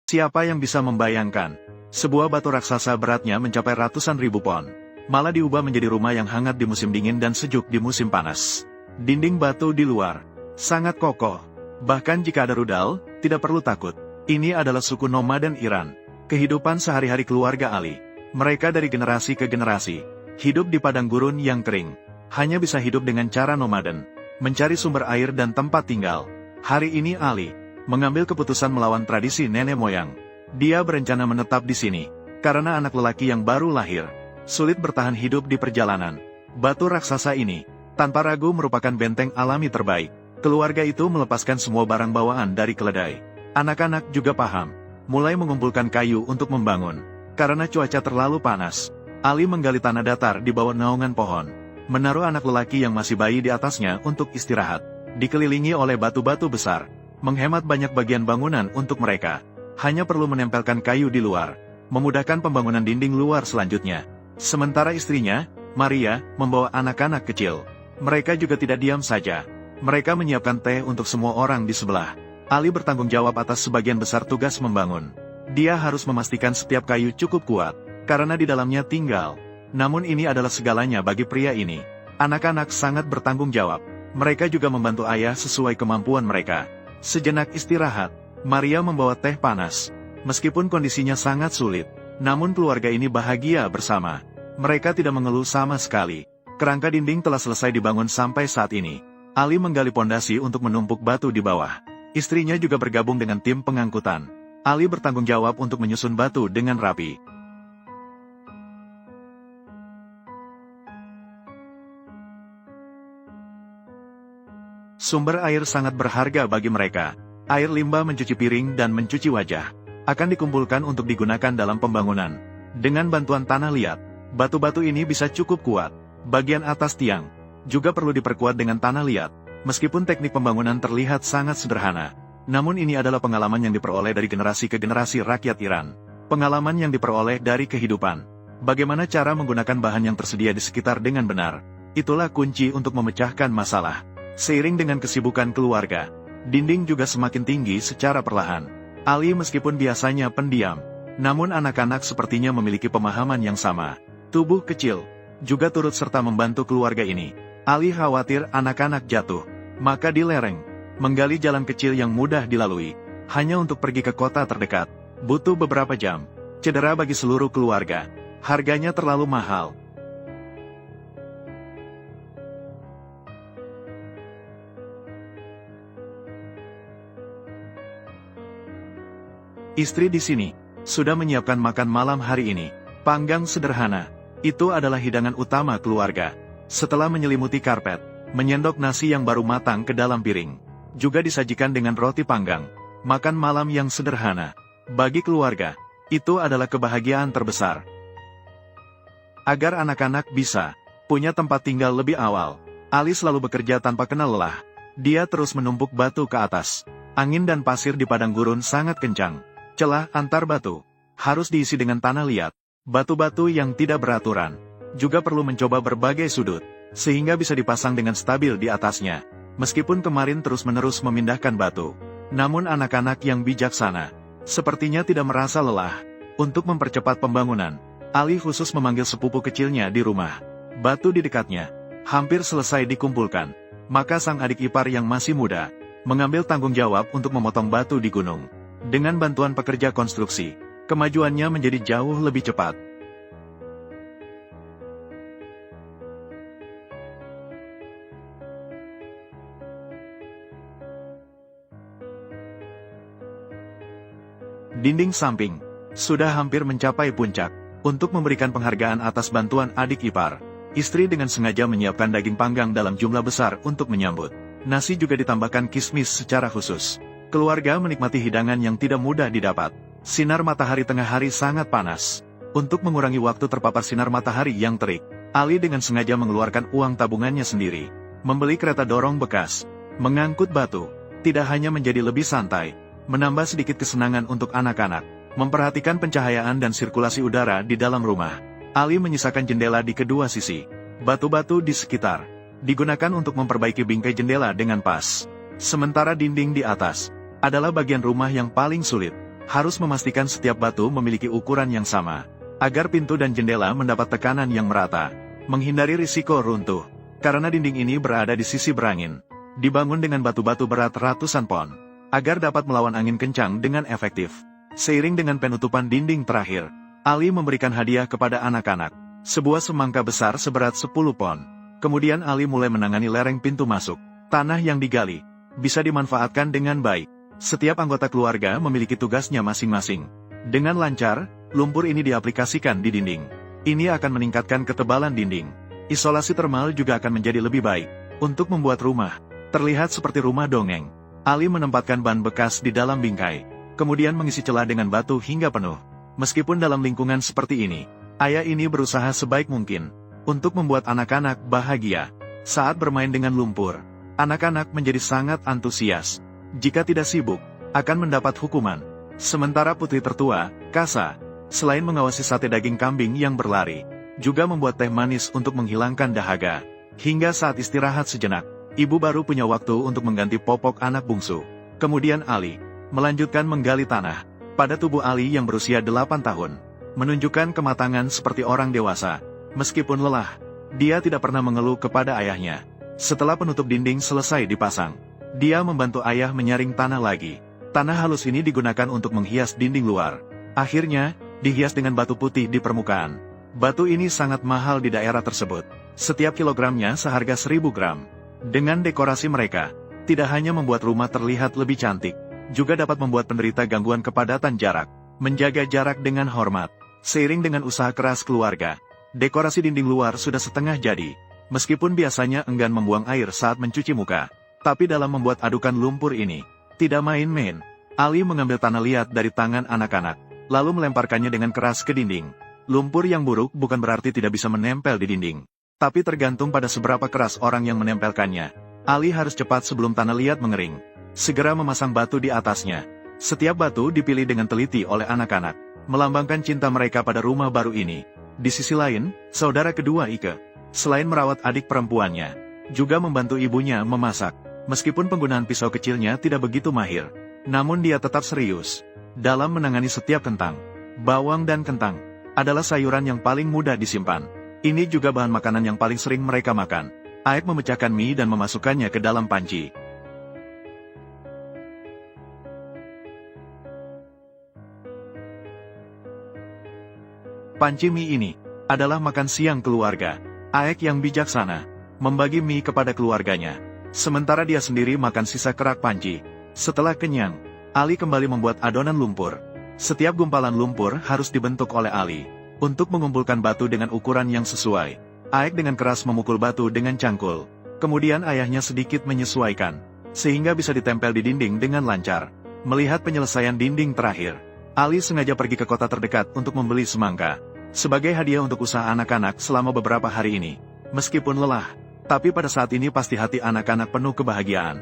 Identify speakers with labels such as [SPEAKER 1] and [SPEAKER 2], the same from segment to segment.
[SPEAKER 1] Siapa yang bisa membayangkan? Sebuah batu raksasa beratnya mencapai ratusan ribu pon, malah diubah menjadi rumah yang hangat di musim dingin dan sejuk di musim panas. Dinding batu di luar sangat kokoh. Bahkan jika ada rudal, tidak perlu takut. Ini adalah suku nomaden Iran. Kehidupan sehari-hari keluarga Ali. Mereka dari generasi ke generasi, hidup di padang gurun yang kering. Hanya bisa hidup dengan cara nomaden, mencari sumber air dan tempat tinggal. Hari ini Ali mengambil keputusan melawan tradisi nenek moyang. Dia berencana menetap di sini, karena anak lelaki yang baru lahir sulit bertahan hidup di perjalanan. Batu raksasa ini, tanpa ragu merupakan benteng alami terbaik. Keluarga itu melepaskan semua barang bawaan dari keledai. Anak-anak juga paham, mulai mengumpulkan kayu untuk membangun. Karena cuaca terlalu panas, Ali menggali tanah datar di bawah naungan pohon, menaruh anak lelaki yang masih bayi di atasnya untuk istirahat. Dikelilingi oleh batu-batu besar, menghemat banyak bagian bangunan untuk mereka. Hanya perlu menempelkan kayu di luar, memudahkan pembangunan dinding luar selanjutnya. Sementara istrinya, Maria, membawa anak-anak kecil. Mereka juga tidak diam saja. Mereka menyiapkan teh untuk semua orang di sebelah. Ali bertanggung jawab atas sebagian besar tugas membangun. Dia harus memastikan setiap kayu cukup kuat, karena di dalamnya tinggal. Namun ini adalah segalanya bagi pria ini. Anak-anak sangat bertanggung jawab. Mereka juga membantu ayah sesuai kemampuan mereka. Sejenak istirahat, Maria membawa teh panas. Meskipun kondisinya sangat sulit, namun keluarga ini bahagia bersama. Mereka tidak mengeluh sama sekali. Kerangka dinding telah selesai dibangun sampai saat ini. Ali menggali pondasi untuk menumpuk batu di bawah. Istrinya juga bergabung dengan tim pengangkutan. Ali bertanggung jawab untuk menyusun batu dengan rapi. Sumber air sangat berharga bagi mereka. Air limbah mencuci piring dan mencuci wajah akan dikumpulkan untuk digunakan dalam pembangunan. Dengan bantuan tanah liat, batu-batu ini bisa cukup kuat. Bagian atas tiang juga perlu diperkuat dengan tanah liat. Meskipun teknik pembangunan terlihat sangat sederhana, namun ini adalah pengalaman yang diperoleh dari generasi ke generasi rakyat Iran. Pengalaman yang diperoleh dari kehidupan. Bagaimana cara menggunakan bahan yang tersedia di sekitar dengan benar. Itulah kunci untuk memecahkan masalah. Seiring dengan kesibukan keluarga, dinding juga semakin tinggi secara perlahan. Ali meskipun biasanya pendiam, namun anak-anak sepertinya memiliki pemahaman yang sama. Tubuh kecil juga turut serta membantu keluarga ini. Ali khawatir anak-anak jatuh, maka di lereng, menggali jalan kecil yang mudah dilalui, hanya untuk pergi ke kota terdekat. Butuh beberapa jam, cedera bagi seluruh keluarga. Harganya terlalu mahal. Istri di sini sudah menyiapkan makan malam hari ini. Panggang sederhana, itu adalah hidangan utama keluarga. Setelah menyelimuti karpet, menyendok nasi yang baru matang ke dalam piring. Juga disajikan dengan roti panggang. Makan malam yang sederhana. Bagi keluarga, itu adalah kebahagiaan terbesar. Agar anak-anak bisa punya tempat tinggal lebih awal, Ali selalu bekerja tanpa kenal lelah. Dia terus menumpuk batu ke atas. Angin dan pasir di padang gurun sangat kencang. Celah antar batu harus diisi dengan tanah liat. Batu-batu yang tidak beraturan juga perlu mencoba berbagai sudut, sehingga bisa dipasang dengan stabil di atasnya. Meskipun kemarin terus-menerus memindahkan batu, namun anak-anak yang bijaksana sepertinya tidak merasa lelah. Untuk mempercepat pembangunan, Ali khusus memanggil sepupu kecilnya di rumah. Batu di dekatnya hampir selesai dikumpulkan, maka sang adik ipar yang masih muda mengambil tanggung jawab untuk memotong batu di gunung. Dengan bantuan pekerja konstruksi, kemajuannya menjadi jauh lebih cepat. Dinding samping sudah hampir mencapai puncak. Untuk memberikan penghargaan atas bantuan adik ipar, istri dengan sengaja menyiapkan daging panggang dalam jumlah besar untuk menyambut. Nasi juga ditambahkan kismis secara khusus. Keluarga menikmati hidangan yang tidak mudah didapat. Sinar matahari tengah hari sangat panas. Untuk mengurangi waktu terpapar sinar matahari yang terik, Ali dengan sengaja mengeluarkan uang tabungannya sendiri. Membeli kereta dorong bekas, mengangkut batu, tidak hanya menjadi lebih santai, menambah sedikit kesenangan untuk anak-anak. Memperhatikan pencahayaan dan sirkulasi udara di dalam rumah. Ali menyisakan jendela di kedua sisi. Batu-batu di sekitar digunakan untuk memperbaiki bingkai jendela dengan pas. Sementara dinding di atas adalah bagian rumah yang paling sulit. Harus memastikan setiap batu memiliki ukuran yang sama, agar pintu dan jendela mendapat tekanan yang merata. Menghindari risiko runtuh, karena dinding ini berada di sisi berangin. Dibangun dengan batu-batu berat ratusan pon, agar dapat melawan angin kencang dengan efektif. Seiring dengan penutupan dinding terakhir, Ali memberikan hadiah kepada anak-anak, sebuah semangka besar seberat 10 pon. Kemudian Ali mulai menangani lereng pintu masuk. Tanah yang digali bisa dimanfaatkan dengan baik. Setiap anggota keluarga memiliki tugasnya masing-masing. Dengan lancar, lumpur ini diaplikasikan di dinding. Ini akan meningkatkan ketebalan dinding. Isolasi termal juga akan menjadi lebih baik. Untuk membuat rumah terlihat seperti rumah dongeng, Ali menempatkan ban bekas di dalam bingkai, kemudian mengisi celah dengan batu hingga penuh. Meskipun dalam lingkungan seperti ini, ayah ini berusaha sebaik mungkin untuk membuat anak-anak bahagia. Saat bermain dengan lumpur, anak-anak menjadi sangat antusias. Jika tidak sibuk, akan mendapat hukuman. Sementara putri tertua, Kasa, selain mengawasi sate daging kambing yang berlari, juga membuat teh manis untuk menghilangkan dahaga. Hingga saat istirahat sejenak, ibu baru punya waktu untuk mengganti popok anak bungsu. Kemudian Ali melanjutkan menggali tanah. Pada tubuh Ali yang berusia 8 tahun, menunjukkan kematangan seperti orang dewasa. Meskipun lelah, dia tidak pernah mengeluh kepada ayahnya. Setelah penutup dinding selesai dipasang, dia membantu ayah menyaring tanah lagi. Tanah halus ini digunakan untuk menghias dinding luar. Akhirnya, dihias dengan batu putih di permukaan. Batu ini sangat mahal di daerah tersebut. Setiap kilogramnya seharga 1000 gram. Dengan dekorasi mereka, tidak hanya membuat rumah terlihat lebih cantik, juga dapat membuat penderita gangguan kepadatan jarak, menjaga jarak dengan hormat. Seiring dengan usaha keras keluarga, dekorasi dinding luar sudah setengah jadi. Meskipun biasanya enggan membuang air saat mencuci muka, tapi dalam membuat adukan lumpur ini, tidak main-main. Ali mengambil tanah liat dari tangan anak-anak, lalu melemparkannya dengan keras ke dinding. Lumpur yang buruk bukan berarti tidak bisa menempel di dinding, tapi tergantung pada seberapa keras orang yang menempelkannya. Ali harus cepat sebelum tanah liat mengering. Segera memasang batu di atasnya. Setiap batu dipilih dengan teliti oleh anak-anak, melambangkan cinta mereka pada rumah baru ini. Di sisi lain, saudara kedua Ike, selain merawat adik perempuannya, juga membantu ibunya memasak. Meskipun penggunaan pisau kecilnya tidak begitu mahir, namun dia tetap serius dalam menangani setiap kentang. Bawang dan kentang adalah sayuran yang paling mudah disimpan. Ini juga bahan makanan yang paling sering mereka makan. Aek memecahkan mie dan memasukkannya ke dalam panci. Panci mie ini adalah makan siang keluarga. Aek yang bijaksana membagi mie kepada keluarganya, sementara dia sendiri makan sisa kerak panci. Setelah kenyang, Ali kembali membuat adonan lumpur. Setiap gumpalan lumpur harus dibentuk oleh Ali untuk mengumpulkan batu dengan ukuran yang sesuai. Aek dengan keras memukul batu dengan cangkul. Kemudian ayahnya sedikit menyesuaikan, sehingga bisa ditempel di dinding dengan lancar. Melihat penyelesaian dinding terakhir, Ali sengaja pergi ke kota terdekat untuk membeli semangka, sebagai hadiah untuk usaha anak-anak selama beberapa hari ini. Meskipun lelah, tapi pada saat ini pasti hati anak-anak penuh kebahagiaan.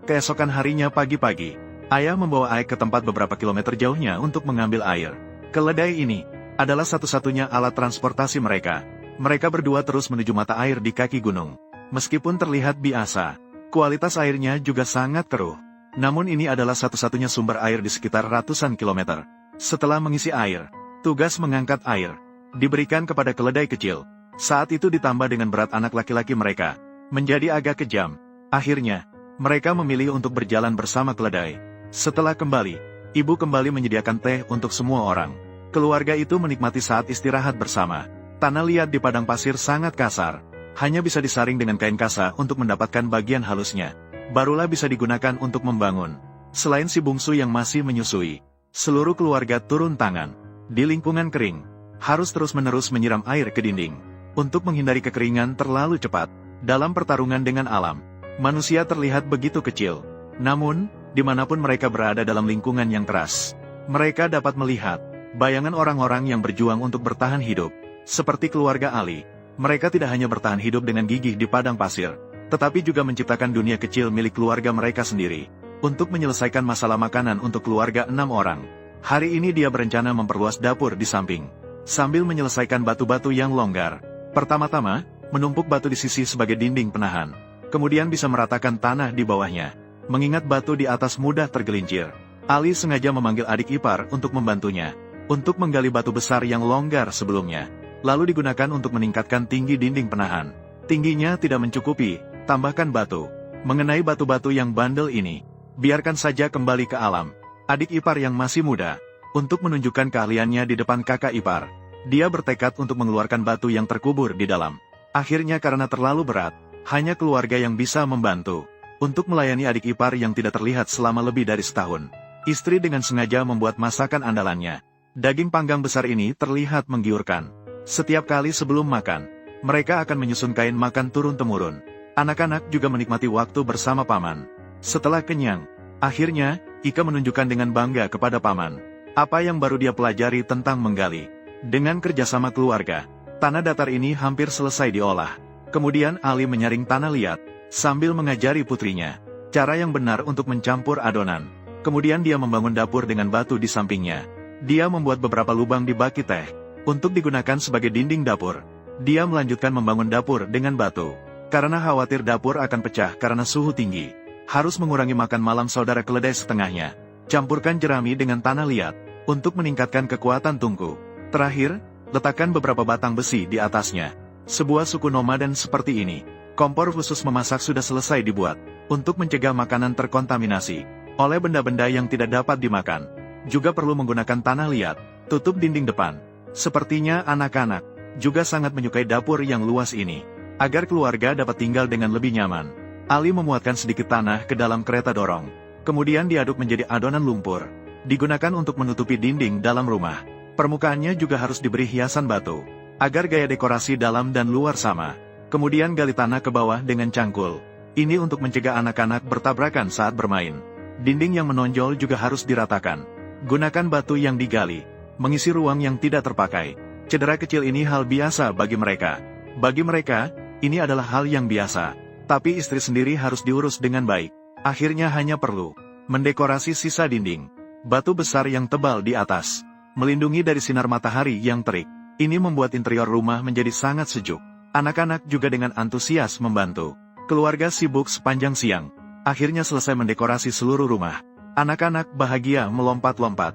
[SPEAKER 1] Keesokan harinya pagi-pagi, ayah membawa Aek ke tempat beberapa kilometer jauhnya untuk mengambil air. Keledai ini adalah satu-satunya alat transportasi mereka. Mereka berdua terus menuju mata air di kaki gunung. Meskipun terlihat biasa, kualitas airnya juga sangat keruh. Namun ini adalah satu-satunya sumber air di sekitar ratusan kilometer. Setelah mengisi air, tugas mengangkat air diberikan kepada keledai kecil. Saat itu ditambah dengan berat anak laki-laki mereka, menjadi agak kejam. Akhirnya, mereka memilih untuk berjalan bersama keledai. Setelah kembali, ibu kembali menyediakan teh untuk semua orang. Keluarga itu menikmati saat istirahat bersama. Tanah liat di padang pasir sangat kasar. Hanya bisa disaring dengan kain kasa untuk mendapatkan bagian halusnya. Barulah bisa digunakan untuk membangun. Selain si bungsu yang masih menyusui, seluruh keluarga turun tangan. Di lingkungan kering, harus terus-menerus menyiram air ke dinding, untuk menghindari kekeringan terlalu cepat. Dalam pertarungan dengan alam, manusia terlihat begitu kecil. Namun, dimanapun mereka berada dalam lingkungan yang keras, mereka dapat melihat bayangan orang-orang yang berjuang untuk bertahan hidup. Seperti keluarga Ali, mereka tidak hanya bertahan hidup dengan gigih di padang pasir, tetapi juga menciptakan dunia kecil milik keluarga mereka sendiri, untuk menyelesaikan masalah makanan untuk keluarga 6 orang. Hari ini dia berencana memperluas dapur di samping, sambil menyelesaikan batu-batu yang longgar. Pertama-tama, menumpuk batu di sisi sebagai dinding penahan. kemudian bisa meratakan tanah di bawahnya. Mengingat batu di atas mudah tergelincir, Ali sengaja memanggil adik ipar untuk membantunya, untuk menggali batu besar yang longgar sebelumnya, lalu digunakan untuk meningkatkan tinggi dinding penahan. Tingginya tidak mencukupi, tambahkan batu. Mengenai batu-batu yang bandel ini, biarkan saja kembali ke alam. Adik ipar yang masih muda, untuk menunjukkan keahliannya di depan kakak ipar, dia bertekad untuk mengeluarkan batu yang terkubur di dalam. Akhirnya karena terlalu berat, hanya keluarga yang bisa membantu untuk melayani adik ipar yang tidak terlihat selama lebih dari setahun. Istri dengan sengaja membuat masakan andalannya. Daging panggang besar ini terlihat menggiurkan. Setiap kali sebelum makan, mereka akan menyusun kain makan turun-temurun. Anak-anak juga menikmati waktu bersama paman. Setelah kenyang, akhirnya, Ika menunjukkan dengan bangga kepada paman apa yang baru dia pelajari tentang menggali. Dengan kerjasama keluarga, tanah datar ini hampir selesai diolah. Kemudian Ali menyaring tanah liat, sambil mengajari putrinya cara yang benar untuk mencampur adonan. Kemudian dia membangun dapur dengan batu di sampingnya. Dia membuat beberapa lubang di baki teh, untuk digunakan sebagai dinding dapur. Dia melanjutkan membangun dapur dengan batu, karena khawatir dapur akan pecah karena suhu tinggi. Harus mengurangi makan malam saudara keledai setengahnya. Campurkan jerami dengan tanah liat, untuk meningkatkan kekuatan tungku. Terakhir, letakkan beberapa batang besi di atasnya. Sebuah suku nomaden seperti ini, kompor khusus memasak sudah selesai dibuat, untuk mencegah makanan terkontaminasi oleh benda-benda yang tidak dapat dimakan. Juga perlu menggunakan tanah liat, tutup dinding depan. Sepertinya anak-anak juga sangat menyukai dapur yang luas ini, agar keluarga dapat tinggal dengan lebih nyaman. Ali memuatkan sedikit tanah ke dalam kereta dorong, kemudian diaduk menjadi adonan lumpur, digunakan untuk menutupi dinding dalam rumah. Permukaannya juga harus diberi hiasan batu, agar gaya dekorasi dalam dan luar sama. Kemudian gali tanah ke bawah dengan cangkul. Ini untuk mencegah anak-anak bertabrakan saat bermain. Dinding yang menonjol juga harus diratakan. Gunakan batu yang digali, mengisi ruang yang tidak terpakai. Cedera kecil ini hal biasa bagi mereka. Bagi mereka, ini adalah hal yang biasa. Tapi istri sendiri harus diurus dengan baik. Akhirnya hanya perlu mendekorasi sisa dinding. Batu besar yang tebal di atas, melindungi dari sinar matahari yang terik. Ini membuat interior rumah menjadi sangat sejuk. Anak-anak juga dengan antusias membantu. Keluarga sibuk sepanjang siang. Akhirnya selesai mendekorasi seluruh rumah. Anak-anak bahagia melompat-lompat.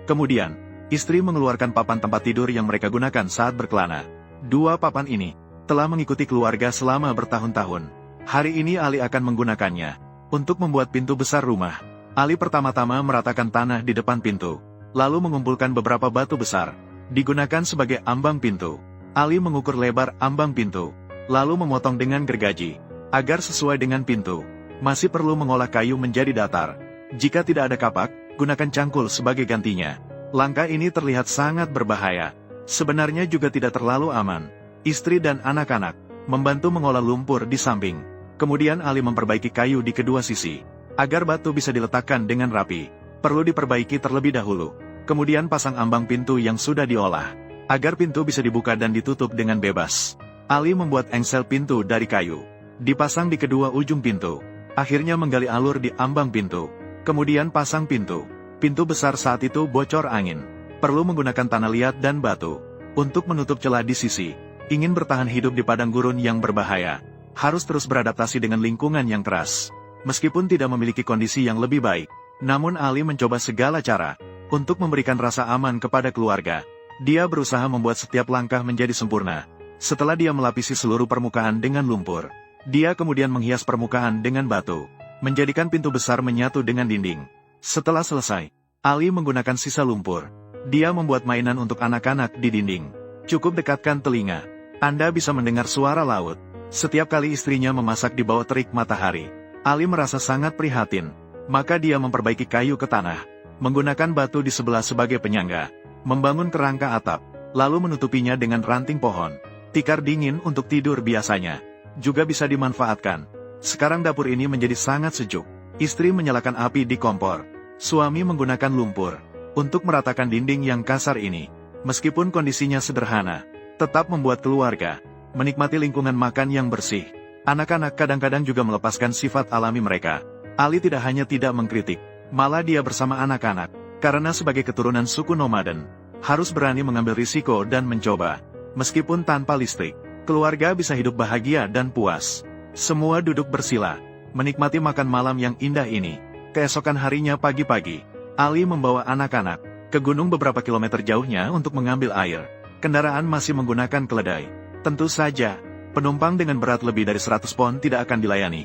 [SPEAKER 1] Kemudian, istri mengeluarkan papan tempat tidur yang mereka gunakan saat berkelana. Dua papan ini telah mengikuti keluarga selama bertahun-tahun. Hari ini Ali akan menggunakannya untuk membuat pintu besar rumah. Ali pertama-tama meratakan tanah di depan pintu, lalu mengumpulkan beberapa batu besar, digunakan sebagai ambang pintu. Ali mengukur lebar ambang pintu, lalu memotong dengan gergaji, agar sesuai dengan pintu. Masih perlu mengolah kayu menjadi datar. Jika tidak ada kapak, gunakan cangkul sebagai gantinya. Langkah ini terlihat sangat berbahaya. Sebenarnya juga tidak terlalu aman. Istri dan anak-anak membantu mengolah lumpur di samping. Kemudian Ali memperbaiki kayu di kedua sisi, agar batu bisa diletakkan dengan rapi. Perlu diperbaiki terlebih dahulu. Kemudian pasang ambang pintu yang sudah diolah, agar pintu bisa dibuka dan ditutup dengan bebas. Ali membuat engsel pintu dari kayu, dipasang di kedua ujung pintu. Akhirnya menggali alur di ambang pintu, kemudian pasang pintu. Pintu besar saat itu bocor angin. Perlu menggunakan tanah liat dan batu untuk menutup celah di sisi. Ingin bertahan hidup di padang gurun yang berbahaya, harus terus beradaptasi dengan lingkungan yang keras. Meskipun tidak memiliki kondisi yang lebih baik, namun Ali mencoba segala cara untuk memberikan rasa aman kepada keluarga. Dia berusaha membuat setiap langkah menjadi sempurna. Setelah dia melapisi seluruh permukaan dengan lumpur, dia kemudian menghias permukaan dengan batu, menjadikan pintu besar menyatu dengan dinding. Setelah selesai, Ali menggunakan sisa lumpur. Dia membuat mainan untuk anak-anak di dinding. Cukup dekatkan telinga, Anda bisa mendengar suara laut. Setiap kali istrinya memasak di bawah terik matahari, Ali merasa sangat prihatin. Maka dia memperbaiki kayu ke tanah, menggunakan batu di sebelah sebagai penyangga, membangun kerangka atap, lalu menutupinya dengan ranting pohon. Tikar dingin untuk tidur biasanya juga bisa dimanfaatkan. Sekarang dapur ini menjadi sangat sejuk. Istri menyalakan api di kompor. Suami menggunakan lumpur untuk meratakan dinding yang kasar ini. Meskipun kondisinya sederhana, tetap membuat keluarga menikmati lingkungan makan yang bersih. Anak-anak kadang-kadang juga melepaskan sifat alami mereka. Ali tidak hanya tidak mengkritik, malah dia bersama anak-anak. Karena sebagai keturunan suku nomaden, Harus berani mengambil risiko dan mencoba. Meskipun tanpa listrik, keluarga bisa hidup bahagia dan puas. Semua duduk bersila, menikmati makan malam yang indah ini. Keesokan harinya pagi-pagi, Ali membawa anak-anak ke gunung beberapa kilometer jauhnya untuk mengambil air. Kendaraan masih menggunakan keledai. Tentu saja, penumpang dengan berat lebih dari 100 pon tidak akan dilayani.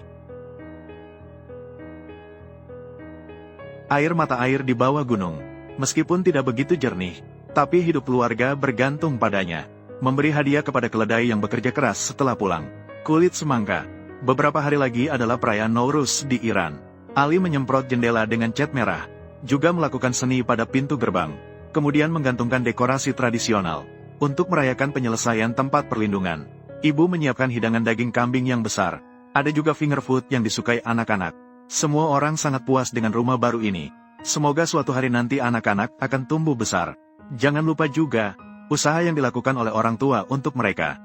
[SPEAKER 1] Air mata air di bawah gunung, meskipun tidak begitu jernih, tapi hidup keluarga bergantung padanya. Memberi hadiah kepada keledai yang bekerja keras setelah pulang. Kulit semangka. Beberapa hari lagi adalah perayaan Nowruz di Iran. Ali menyemprot jendela dengan cat merah, juga melakukan seni pada pintu gerbang, kemudian menggantungkan dekorasi tradisional. Untuk merayakan penyelesaian tempat perlindungan, ibu menyiapkan hidangan daging kambing yang besar. Ada juga finger food yang disukai anak-anak. Semua orang sangat puas dengan rumah baru ini. Semoga suatu hari nanti anak-anak akan tumbuh besar. Jangan lupa juga, usaha yang dilakukan oleh orang tua untuk mereka.